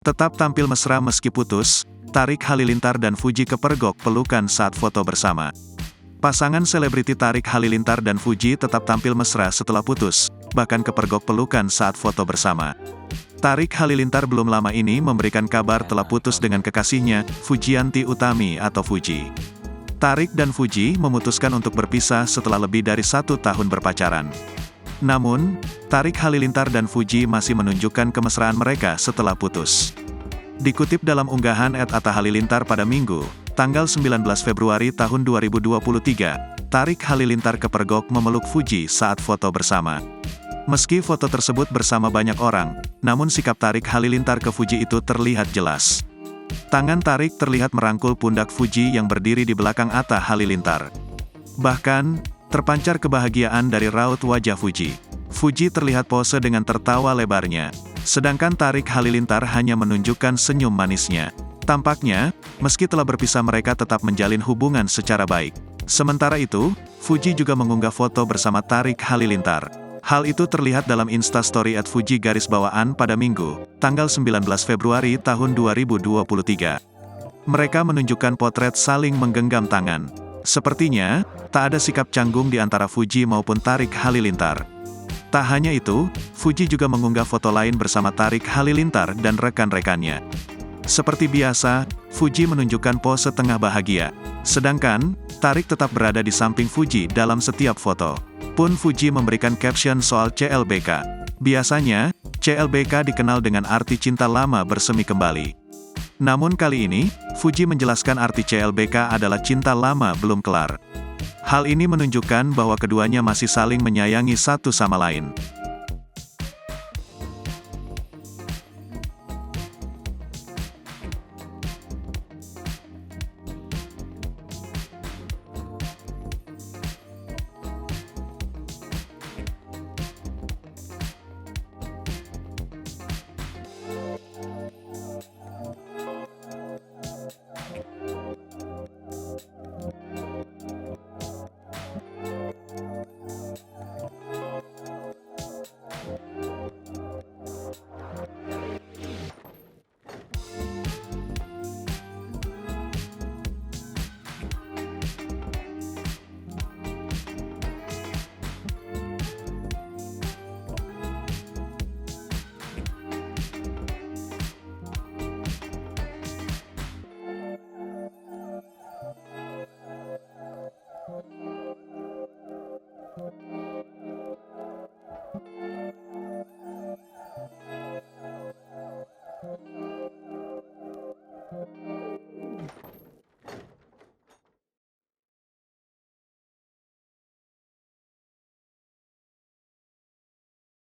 Tetap tampil mesra meski putus, Tarik Halilintar dan Fuji kepergok pelukan saat foto bersama. Pasangan selebriti Tarik Halilintar dan Fuji tetap tampil mesra setelah putus, bahkan kepergok pelukan saat foto bersama. Tarik Halilintar belum lama ini memberikan kabar telah putus dengan kekasihnya, Fujianti Utami atau Fuji. Tarik dan Fuji memutuskan untuk berpisah setelah lebih dari 1 tahun berpacaran. Namun, Tarik Halilintar dan Fuji masih menunjukkan kemesraan mereka setelah putus. Dikutip dalam unggahan @atta_halilintar pada Minggu, tanggal 19 Februari tahun 2023, Tarik Halilintar kepergok memeluk Fuji saat foto bersama. Meski foto tersebut bersama banyak orang, namun sikap Tarik Halilintar ke Fuji itu terlihat jelas. Tangan Tarik terlihat merangkul pundak Fuji yang berdiri di belakang Atta Halilintar. Bahkan, terpancar kebahagiaan dari raut wajah Fuji. Fuji terlihat pose dengan tertawa lebarnya, sedangkan Tarik Halilintar hanya menunjukkan senyum manisnya. Tampaknya, meski telah berpisah mereka tetap menjalin hubungan secara baik. Sementara itu, Fuji juga mengunggah foto bersama Tarik Halilintar. Hal itu terlihat dalam Instastory @fuji_bawaan pada Minggu, tanggal 19 Februari tahun 2023. Mereka menunjukkan potret saling menggenggam tangan. Sepertinya, tak ada sikap canggung di antara Fuji maupun Tarik Halilintar. Tak hanya itu, Fuji juga mengunggah foto lain bersama Tarik Halilintar dan rekan-rekannya. Seperti biasa, Fuji menunjukkan pose tengah bahagia. Sedangkan, Tarik tetap berada di samping Fuji dalam setiap foto. Pun Fuji memberikan caption soal CLBK. Biasanya, CLBK dikenal dengan arti cinta lama bersemi kembali. Namun kali ini, Fuji menjelaskan arti CLBK adalah cinta lama belum kelar. Hal ini menunjukkan bahwa keduanya masih saling menyayangi satu sama lain.